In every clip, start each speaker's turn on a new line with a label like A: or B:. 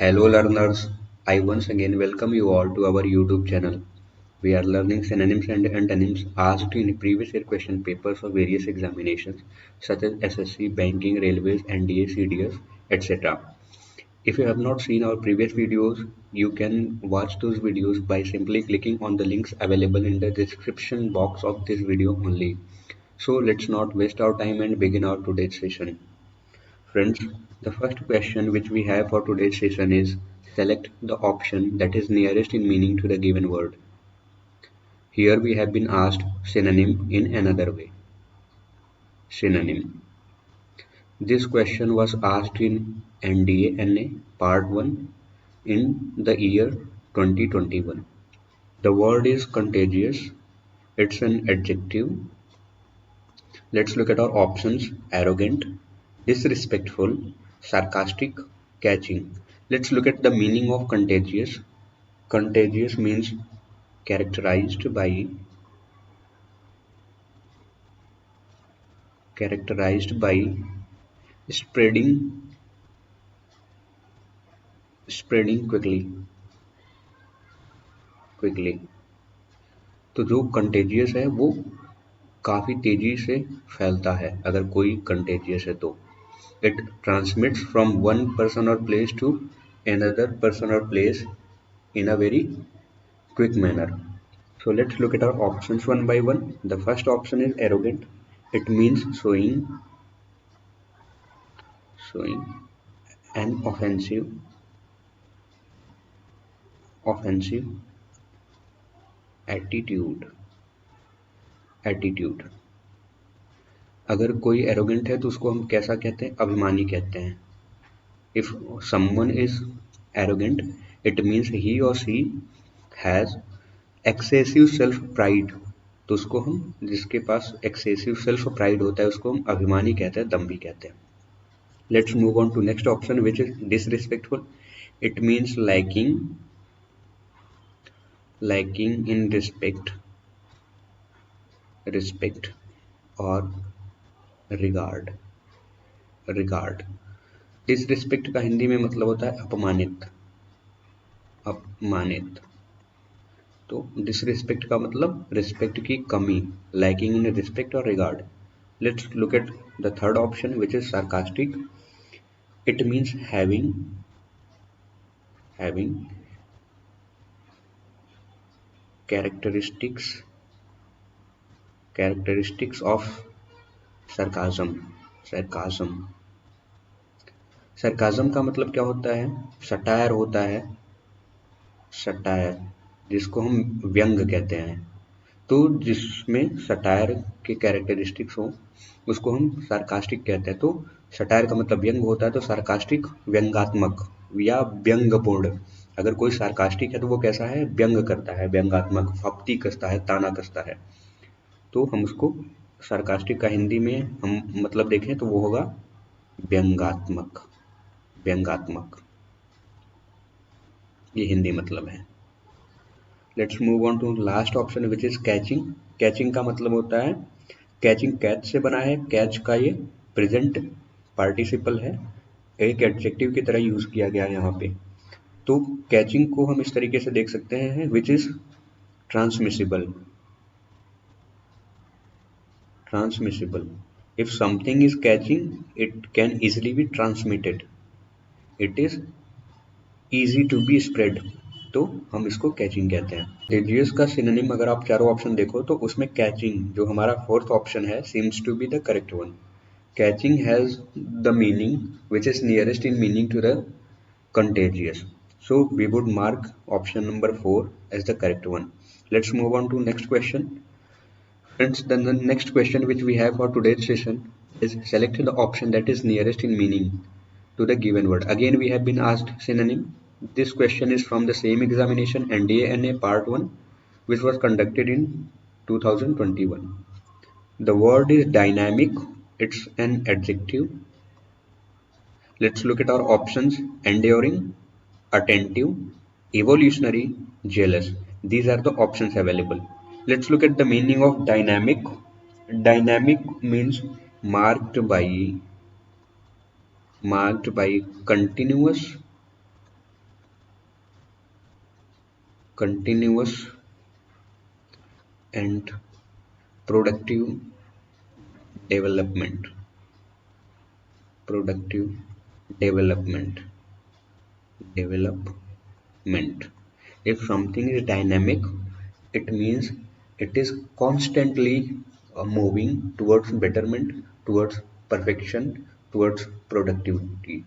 A: Hello learners, I once again welcome you all to our YouTube channel. We are learning synonyms and antonyms asked in previous year question papers of various examinations such as SSC, Banking, Railways, NDA, CDS, etc. If you have not seen our previous videos, you can watch those videos by simply clicking on the links available in the description box of this video only. So let's not waste our time and begin our today's session. Friends, the first question which we have for today's session is select the option that is nearest in meaning to the given word. Here we have been asked synonym in another way. Synonym. This question was asked in NDA NA Part 1 in the year 2021. The word is contagious. It's an adjective. Let's look at our options. Arrogant, disrespectful, sarcastic, catching. Let's look at the meaning of contagious. Contagious means characterized by spreading spreading quickly. तो जो contagious है वो काफ़ी तेजी से फैलता है अगर कोई कंटेजियस है तो it transmits from one person और place to another person or place in a very quick manner. So let's look at our options one by one. The first option is arrogant. It means showing an offensive attitude. अगर कोई arrogant है तो उसको हम कैसा कहते हैं? अभिमानी कहते हैं. If someone is arrogant, it means he or she has excessive self pride. तो उसको हम जिसके पास excessive self pride होता है उसको हम अभिमानी कहते हैं, दम्भी कहते हैं. Let's move on to next option which is disrespectful. It means lacking in respect or regard. Disrespect का हिंदी में मतलब होता है अपमानित. तो डिसरिस्पेक्ट का मतलब रिस्पेक्ट की कमी, लैकिंग इन रिस्पेक्ट और regard. Let's look at the third option which is sarcastic. It means having characteristics of sarcasm. Sarcasm का मतलब क्या होता है? सटायर होता है, सटायर जिसको हम व्यंग कहते हैं. तो जिसमें सटायर के कैरेक्टरिस्टिक्स हो उसको हम सार्कास्टिक कहते हैं. तो सटायर का मतलब व्यंग होता है, तो सार्कास्टिक व्यंगात्मक या व्यंगपूर्ण. अगर कोई सार्कास्टिक है तो वो कैसा है? व्यंग करता है, व्यंगात्मक, फप्ती कसता है, ताना कसता है. तो हम उसको सार्कास्टिक का हिंदी में हम मतलब देखें तो वो होगा व्यंगात्मक. ये हिंदी मतलब है. Let's move on to last option which is catching. Catching का मतलब होता है, कैचिंग कैच से बना है. कैच का ये प्रेजेंट पार्टिसिपल है, एक एडजेक्टिव की तरह यूज किया गया है यहाँ पे. तो कैचिंग को हम इस तरीके से देख सकते हैं which is transmissible. If something is catching it can easily be transmitted. It is easy to be spread. तो हम इसको कैचिंग कहते हैं. कंटेजियस का सिनोनिम अगर आप चारों ऑप्शन देखो तो उसमें कैचिंग जो हमारा फोर्थ ऑप्शन है seems to be the correct one. Catching has the meaning which is nearest in meaning to the contagious. So we would mark option number 4 as the correct one. Let's move on to next question. Friends, then the next question which we have for today's session is select the option that is nearest in meaning to the given word. Again we have been asked synonym. This question is from the same examination NDA NA Part 1 which was conducted in 2021. The word is dynamic. It's an adjective. Let's look at our options. Enduring, attentive, evolutionary, jealous. These are the options available. Let's look at the meaning of dynamic. Dynamic means marked by continuous continuous and productive development. Productive development. Development. If something is dynamic, it means it is constantly moving towards betterment, towards perfection, towards productivity.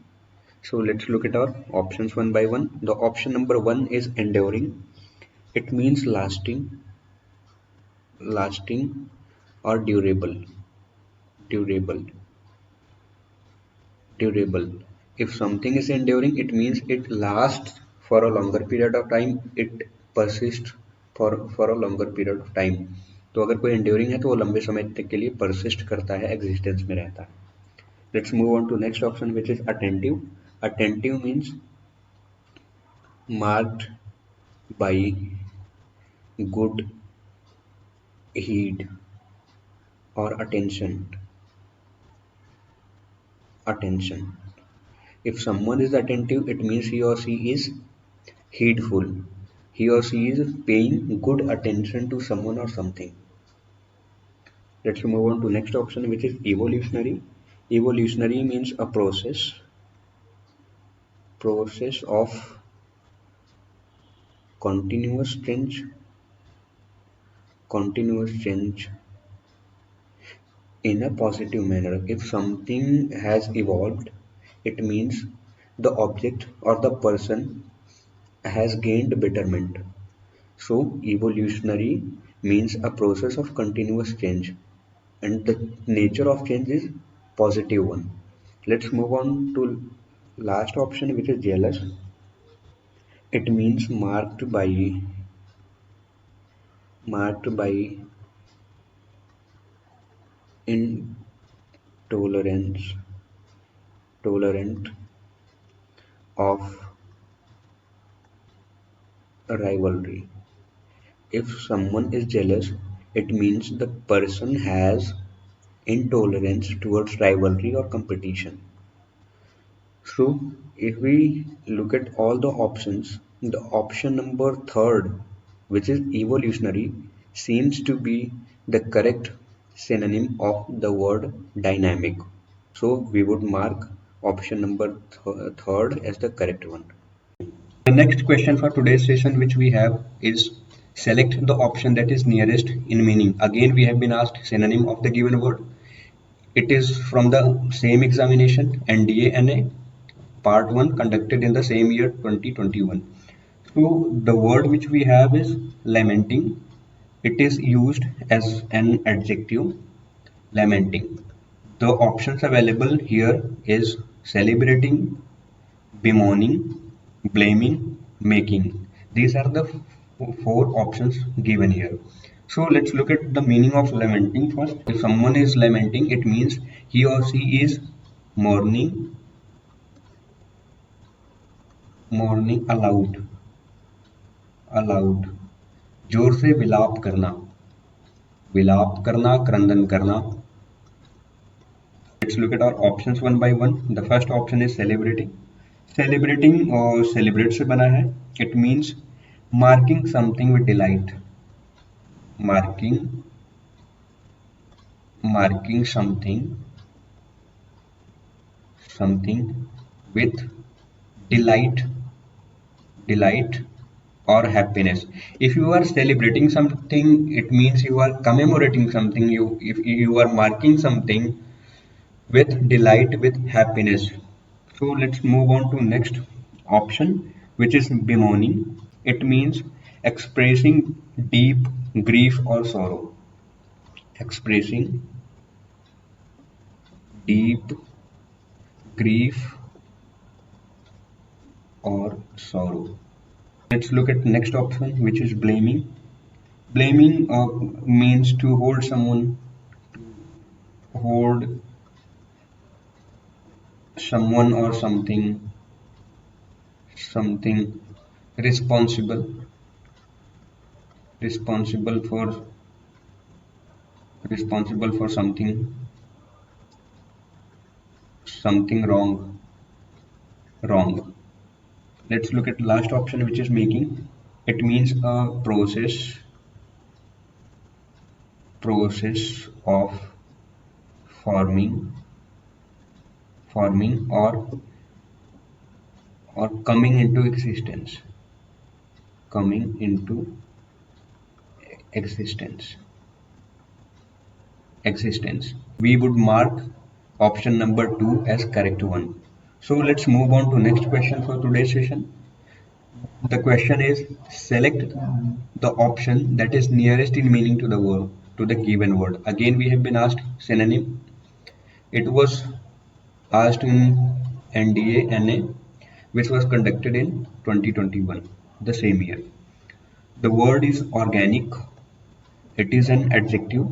A: So let's look at our options one by one. The option number one is enduring. It means lasting or durable, durable. If something is enduring, it means it lasts for a longer period of time. It persists for a longer period of time. तो अगर कोई enduring है तो वो लंबे समय तक के लिए persist करता है, existence में रहता है. Let's move on to next option, which is attentive. Attentive means marked by good heed or attention. Attention. If someone is attentive, it means he or she is heedful. He or she is paying good attention to someone or something. Let's move on to next option, which is evolutionary. Evolutionary means a process of continuous change in a positive manner. If something has evolved, it means the object or the person has gained betterment. So evolutionary means a process of continuous change, and the nature of change is positive one. Let's move on to last option, which is jealous. It means marked by intolerance tolerant of rivalry. If someone is jealous, it means the person has intolerance towards rivalry or competition. So, if we look at all the options, the option number third, which is evolutionary, seems to be the correct synonym of the word dynamic. So, we would mark option number third as the correct one. The next question for today's session, which we have, is select the option that is nearest in meaning. Again, we have been asked synonym of the given word. It is from the same examination, NDA-NA, part 1, conducted in the same year 2021. So the word which we have is lamenting. It is used as an adjective, lamenting. The options available here is celebrating, bemoaning, blaming, making. These are the four options given here. So let's look at the meaning of lamenting first. If someone is lamenting, it means he or she is mourning aloud, जोर से विलाप करना, क्रंदन करना. Let's look at our options one by one. The first option is celebrating. Celebrating और celebrate से बना है. It means marking something with delight. Marking something with delight or happiness. If you are celebrating something, it means you are commemorating something. If you are marking something with delight, with happiness. So let's move on to next option, which is bemoaning. It means expressing deep grief or sorrow. Expressing deep grief or sorrow. Let's look at next option, which is blaming. Blaming means to hold someone or something responsible for something wrong. Let's look at last option, which is making. It means a process of forming or coming into existence. We would mark option number 2 as correct one. So let's move on to next question for today's session. The question is, select the option that is nearest in meaning to the word, to the given word. Again, we have been asked synonym. It was asked in NDA-NA, which was conducted in 2021, the same year. The word is organic. It is an adjective.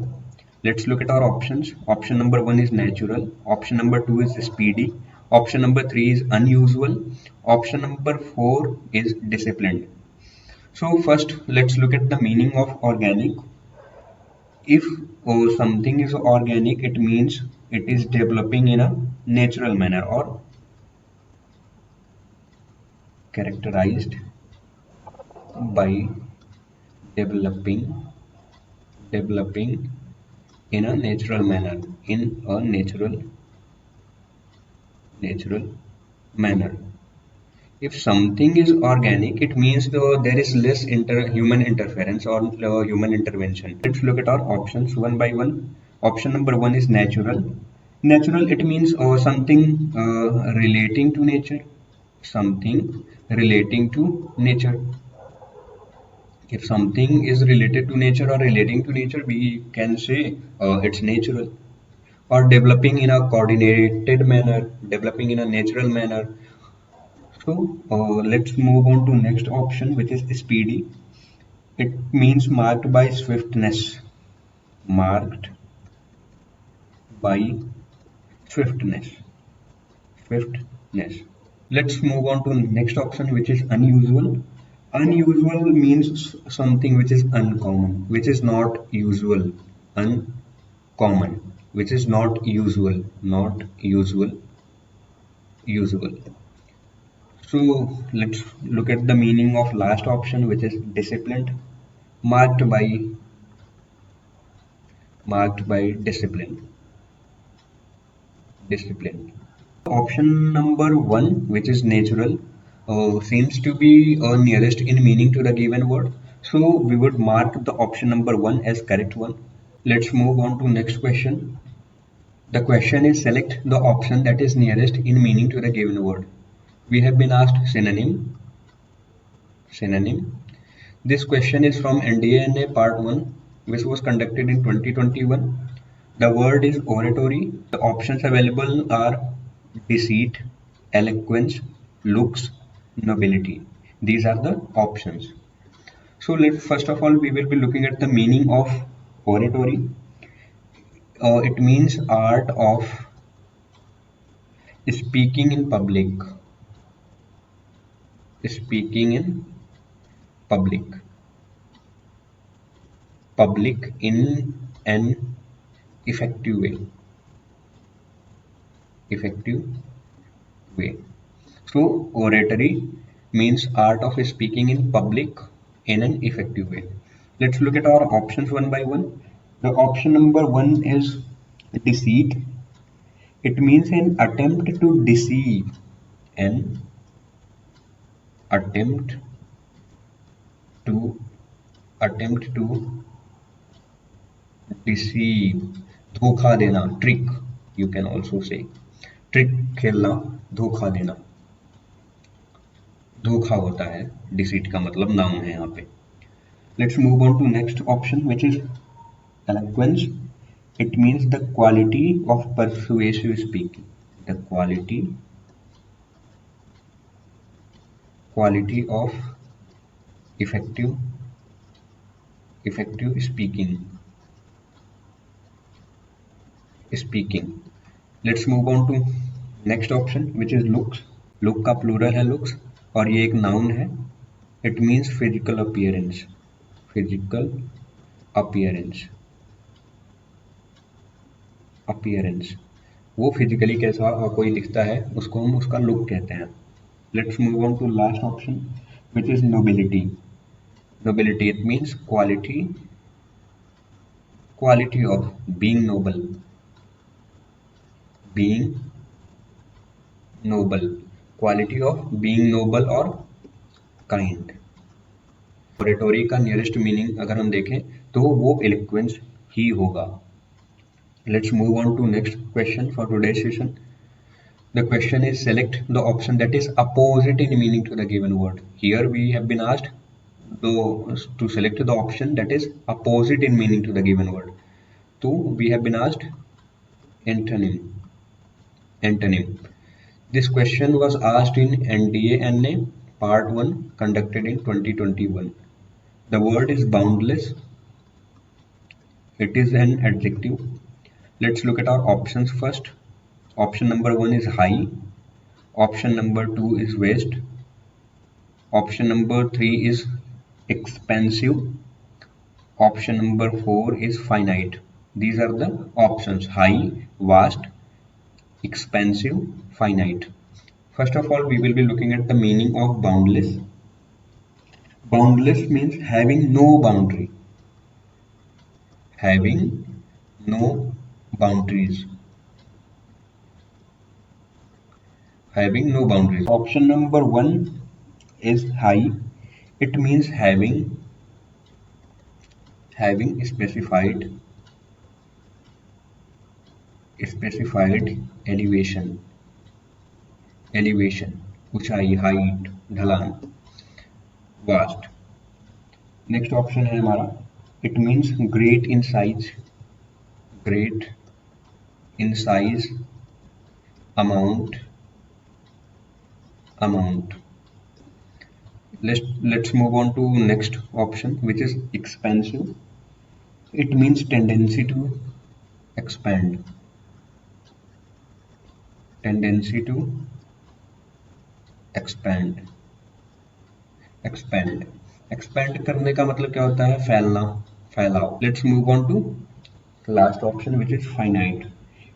A: Let's look at our options. Option number 1 is natural. Option number 2 is speedy. Option number 3 is unusual. Option number 4 is disciplined. So first, let's look at the meaning of organic. If something is organic, it means it is developing in a natural manner or characterized by developing in a natural manner, natural manner. If something is organic, it means there is less human interference or human intervention. Let's look at our options one by one. Option number 1 is natural. Natural, it means something relating to nature. Something relating to nature. If something is related to nature or relating to nature, we can say it's natural. Or developing in a coordinated manner, developing in a natural manner. So let's move on to next option, which is speedy. It means marked by swiftness. Marked by swiftness. Swiftness. Let's move on to next option, which is unusual. Unusual means something which is uncommon, which is not usual. Uncommon, which is not usual. Not usual. Usual. So let's look at the meaning of last option, which is disciplined, marked by discipline. Option number 1, which is natural, seems to be nearest in meaning to the given word. So we would mark the option number 1 as correct one. Let's move on to next question. The question is, select the option that is nearest in meaning to the given word. We have been asked synonym. This question is from NDA-NA Part 1, which was conducted in 2021. The word is oratory. The options available are deceit, eloquence, looks, nobility. These are the options. So first of all, we will be looking at the meaning of oratory. It means art of speaking in public. Speaking in public. In an effective way. So oratory means art of speaking in public in an effective way. Let's look at our options one by one. The option number 1 is deceit. It means an attempt to deceive. An attempt to deceive. धोखा देना, trick, you can also say. Trick खेलना, धोखा देना. धोखा होता है, deceit का मतलब नाउन है यहाँ पे. Let's move on to next option, which is eloquence. It means the quality of persuasive speaking. The quality of effective speaking. Let's move on to next option, which is looks. Look का plural है looks और ये एक noun है. It means physical appearance. वो physically कैसा कोई दिखता है उसको हम उसका लुक कहते हैं. Let's move on to last option, which is nobility. Nobility, it means quality of being noble, being noble, quality of being noble or kind. ऑरेटोरी का नियरेस्ट मीनिंग अगर हम देखें तो वो एलोक्वेंस ही होगा. Let's move on to next question for today's session. The question is select the option that is opposite in meaning to the given word. Here we have been asked to select the option that is opposite in meaning to the given word. So we have been asked antonym. Antonym. This question was asked in NDA Part 1 conducted in 2021. The word is boundless. It is an adjective. Let's look at our options first. Option number 1 is high. Option number 2 is vast. Option number 3 is expansive. Option number 4 is finite. These are the options: high, vast, expansive, finite. First of all, we will be looking at the meaning of boundless. Boundless means having no boundary. Having no boundaries. Having no boundaries. Option number 1 is high. It means having specified elevation, ऊंचाई, height, ढलान. Vast. Next option है हमारा, it means great in size, amount. Let's move on to next option, which is expansive. It means tendency to expand. Expand करने का मतलब क्या होता है? फैलना, फैलाव. Let's move on to last option, which is finite.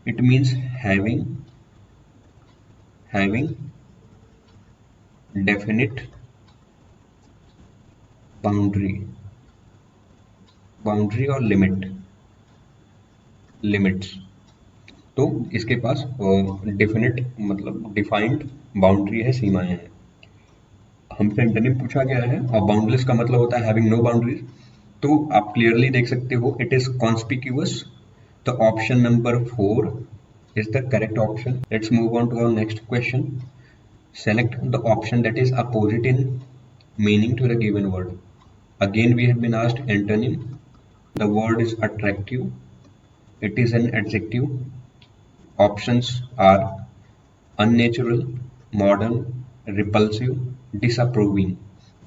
A: It means having definite boundary और limits. तो इसके पास डेफिनेट मतलब डिफाइंड बाउंड्री है, सीमाएं हैं. हमसे एंटोनिम पूछा गया है और बाउंडलेस का मतलब होता है हैविंग नो बाउंड्रीज. तो आप क्लियरली देख सकते हो, it is conspicuous. The option number 4 is the correct option. Let's move on to our next question. Select the option that is opposite in meaning to the given word. Again we have been asked antonym. The word is attractive. It is an adjective. Options are unnatural, modern, repulsive, disapproving.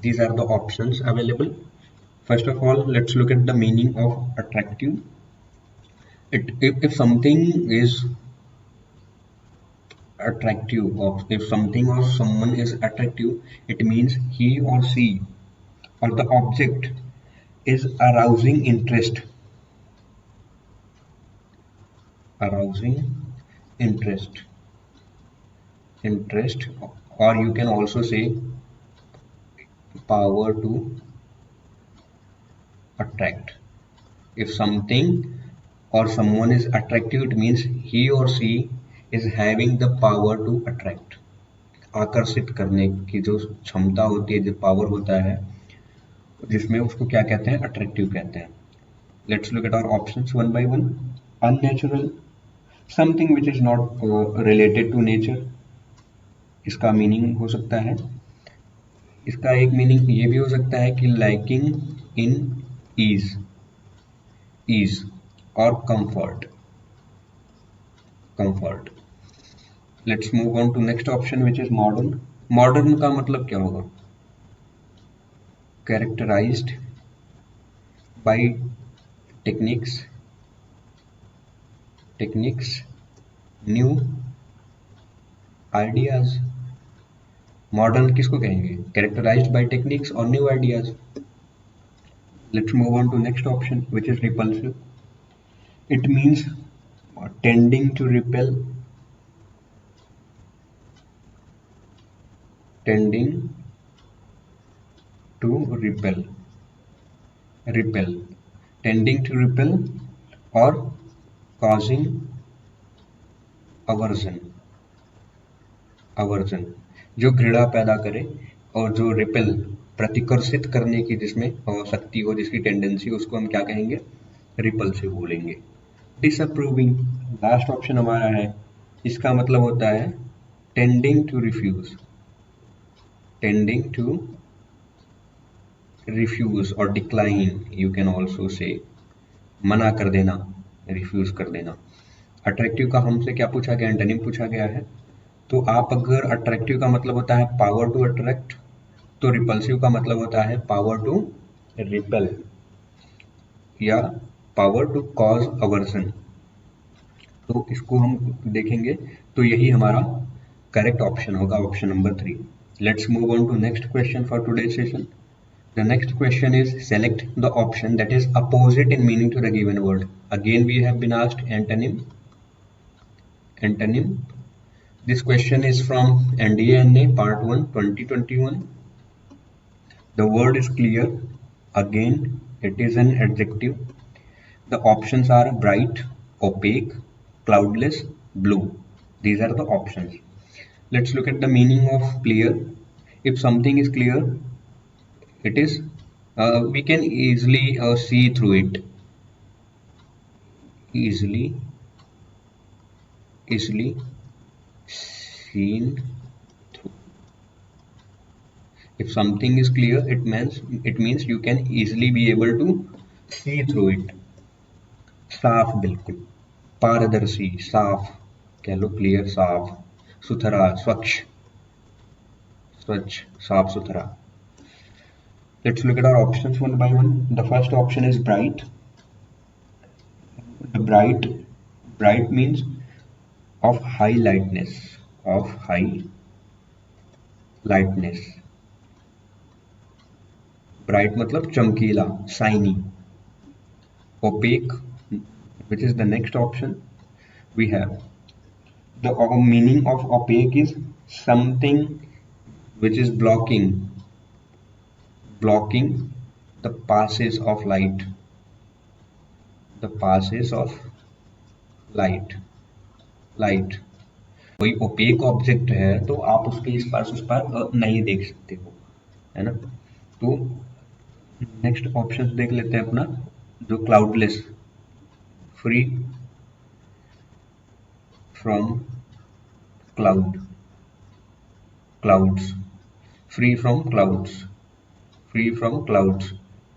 A: These are the options available. First of all, let's look at the meaning of attractive. If something is attractive, or if something or someone is attractive, it means he or she or the object is arousing interest. Or you can also say power to attract. If something or someone is attractive, it means he or she is having the power to attract. आकर्षित करने की जो क्षमता होती है, जो power होता है, जिसमें उसको क्या कहते हैं? अट्रैक्टिव कहते हैं. Let's look at our options one by one. Unnatural, something which is not related to nature. इसका मीनिंग हो सकता है, इसका एक मीनिंग ये भी हो सकता है कि लैकिंग इन ईज और comfort. Let's move on to next option which is modern. Modern का मतलब क्या होगा? Characterised by techniques, new ideas. Modern किसको कहेंगे? कैरेक्टराइज्ड बाय टेक्निक्स और new ideas. Let's move on to next option which is repulsive. It means tending to repel, repel, tending to repel और causing aversion, aversion जो घृणा पैदा करे, और जो रिपेल प्रतिकर्षित करने की जिसमें शक्ति हो, जिसकी टेंडेंसी, उसको हम क्या कहेंगे, रिपल्सिव बोलेंगे। डिसअप्रूविंग लास्ट ऑप्शन हमारा है, इसका मतलब होता है tending to refuse, tending to refuse और decline, you can also say, मना कर देना, रिफ्यूज कर देना। अट्रैक्टिव का हमसे क्या पूछा गया, एंटोनिम पूछा गया है। तो आप अगर अट्रैक्टिव का मतलब होता है पावर टू अट्रैक्ट, तो रिपल्सिव का मतलब होता है पावर टू रिपेल या पावर टू कॉज अवर्जन। तो इसको हम देखेंगे तो यही हमारा करेक्ट ऑप्शन होगा, option number 3। Let's move on to next question for today's session. The next question is select the option that is opposite in meaning to the given word. Again we have been asked antonym. Antonym. This question is from NDA Part 1 2021. The word is clear. Again it is an adjective. The options are bright, opaque, cloudless, blue. These are the options. Let's look at the meaning of clear. If something is clear, it is we can easily see through it, easily seen through. If something is clear, it means you can easily be able to see through it. साफ, बिल्कुल पारदर्शी, साफ कह लो, clear साफ, सुथरा स्वच्छ, स्वच्छ साफ सुथरा। Let's look at our options one by one. The first option is bright. The bright means of high lightness, of high lightness. Bright मतलब चमकीला, shiny. Opaque, which is the next option we have. The meaning of opaque is something which is blocking the passes of light, the passes of light. कोई opaque object है तो आप उसके इस पार उस पार नहीं देख सकते हो, है ना। तो नेक्स्ट ऑप्शन देख लेते हैं अपना, जो cloudless, free from clouds, free from clouds.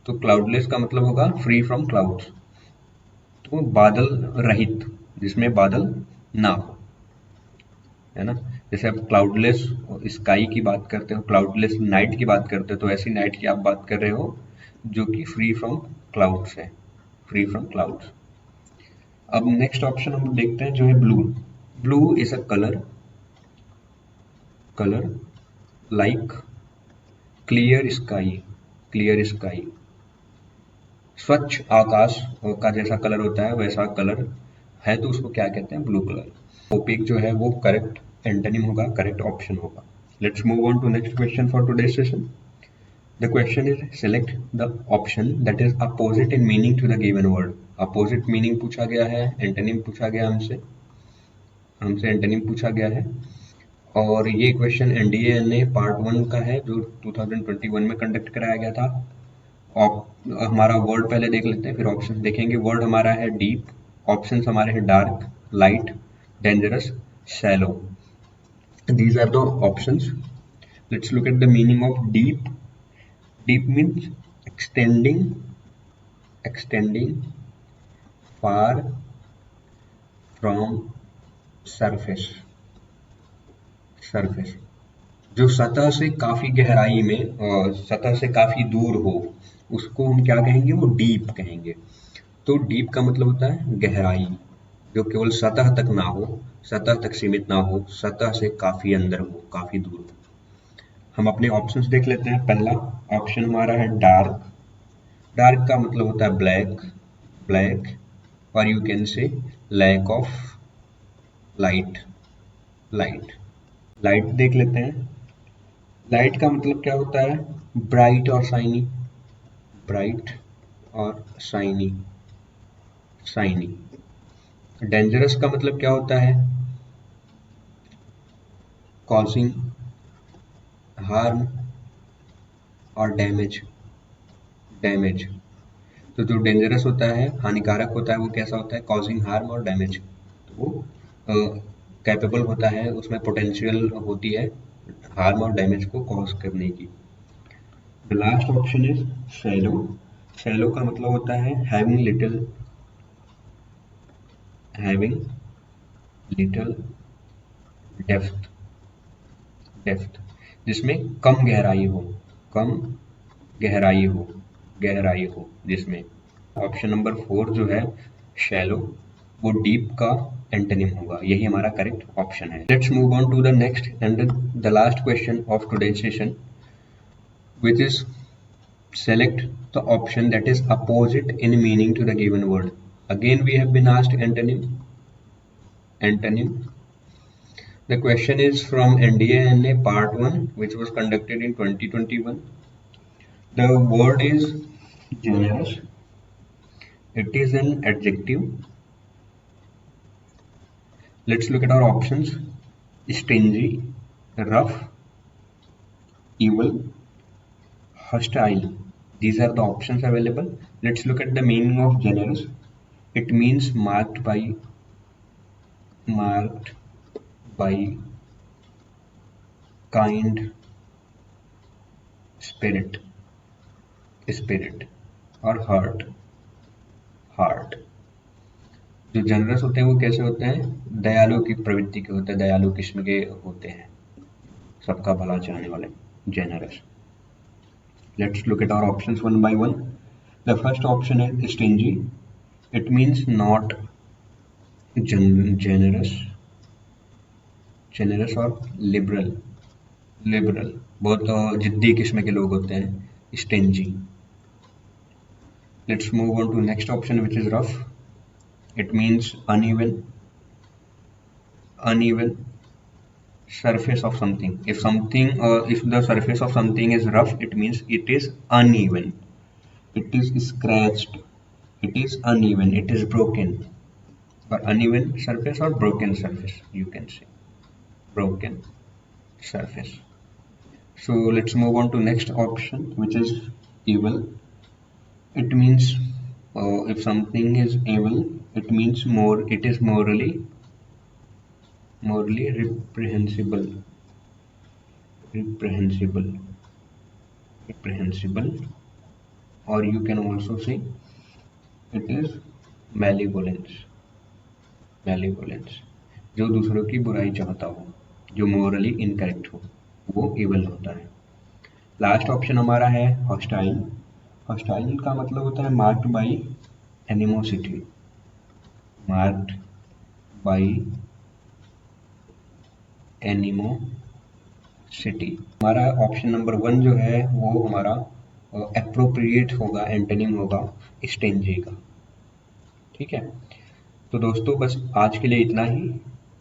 A: तो क्लाउडलेस का मतलब होगा फ्री फ्रॉम क्लाउड्स, तो बादल रहित, जिसमें बादल ना हो, है ना। जैसे आप क्लाउडलेस स्काई की बात करते हो, क्लाउडलेस नाइट की बात करते हो, तो ऐसी नाइट की आप बात कर रहे हो जो कि फ्री फ्रॉम क्लाउड्स है, फ्री फ्रॉम क्लाउड्स। अब नेक्स्ट ऑप्शन हम देखते हैं जो है blue. Blue is a colour like clear sky, स्वच्छ आकाश का जैसा कलर होता है वैसा कलर है, तो उसको क्या कहते हैं, ब्लू कलर। ओपेक जो है वो करेक्ट एंटोनिम होगा, करेक्ट ऑप्शन होगा। Let's move on to next question for today's session. The question is select the option that is opposite in meaning to the given word. Opposite meaning पूछा गया है, antonym पूछा गया हमसे antonym पूछा गया है। और ये क्वेश्चन NDA पार्ट 1 का है जो 2021 में कंडक्ट कराया गया था। हमारा वर्ड पहले देख लेते हैं, फिर ऑप्शन देखेंगे। वर्ड हमारा है डीप, ऑप्शंस हमारे हैं dark, light, dangerous, shallow. These are the options. Let's look at the meaning of deep. Deep means extending far from surface. जो सतह से काफी गहराई में और सतह से काफी दूर हो, उसको हम क्या कहेंगे, वो डीप कहेंगे। तो डीप का मतलब होता है गहराई, जो केवल सतह तक ना हो, सतह तक सीमित ना हो, सतह से काफी अंदर हो, काफी दूर हो। हम अपने ऑप्शंस देख लेते हैं। पहला ऑप्शन हमारा है डार्क। डार्क का मतलब होता है ब्लैक, और you can say lack of light देख लेते हैं। लाइट का मतलब क्या होता है, ब्राइट और शाइनी, ब्राइट और साइनी। साइनी। डेंजरस का मतलब क्या होता है? कॉजिंग हार्म और डैमेज। डैमेज। तो जो डेंजरस होता है, हानिकारक होता है, वो कैसा होता है? कॉजिंग हार्म और डैमेज। तो वो कैपेबल होता है, उसमें पोटेंशियल होती है हार्म और डैमेज को कॉज करने की। The last option is shallow. Shallow का मतलब होता है हैविंग लिटिल डेप्थ। डेप्थ, जिसमें कम गहराई हो। कम गहराई हो। गहराई हो जिसमें। ऑप्शन नंबर 4 जो है शैलो, वो डीप का एंटोनिम होगा। यही हमारा करेक्ट ऑप्शन है। Let's move on to the next and the last question of today's session, which is select the option that is opposite in meaning to the given word. Again we have been asked antonym. Antonym. The question is from NDA part 1, which was conducted in 2021. The word is generous. It is an adjective. Let's look at our options. Stingy, rough, evil, hostile. These are the options available. Let's look at the meaning of generous. It means marked by kind spirit और heart. जो generous होते हैं वो कैसे होते हैं? दयालु की प्रवृत्ति के होते हैं, दयालु किस्म के होते हैं, सबका भला चाहने वाले। Generous. Let's look at our options one by one. The first option है stingy. It means not generous और लिबरल। बहुत जिद्दी किस्म के लोग होते हैं, stingy. Let's move on to next option, which is rough. It means uneven surface of something. If the surface of something is rough, it means it is uneven. It is scratched. It is uneven. It is broken. Or uneven surface or broken surface, you can say. Broken surface. So let's move on to next option, which is evil. It means if something is evil, it means it is morally reprehensible, or you can also say it is malevolence। जो दूसरों की बुराई चाहता हो, जो Morli incorrect हो, वो evil होता है। लास्ट ऑप्शन हमारा है हॉस्टाइल। हॉस्टाइल का मतलब होता है मार्क्ड बाई एनिमोसिटी। हमारा ऑप्शन नंबर 1 जो है वो हमारा एप्रोप्रिएट होगा, एंटोनिम होगा स्टिंजी का। ठीक है, तो दोस्तों बस आज के लिए इतना ही।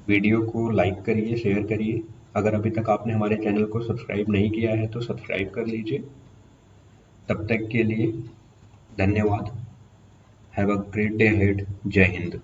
A: वीडियो को लाइक करिए, शेयर करिए। अगर अभी तक आपने हमारे चैनल को सब्सक्राइब नहीं किया है तो सब्सक्राइब कर लीजिए। तब तक के लिए धन्यवाद। Have a great day ahead. जय हिंद।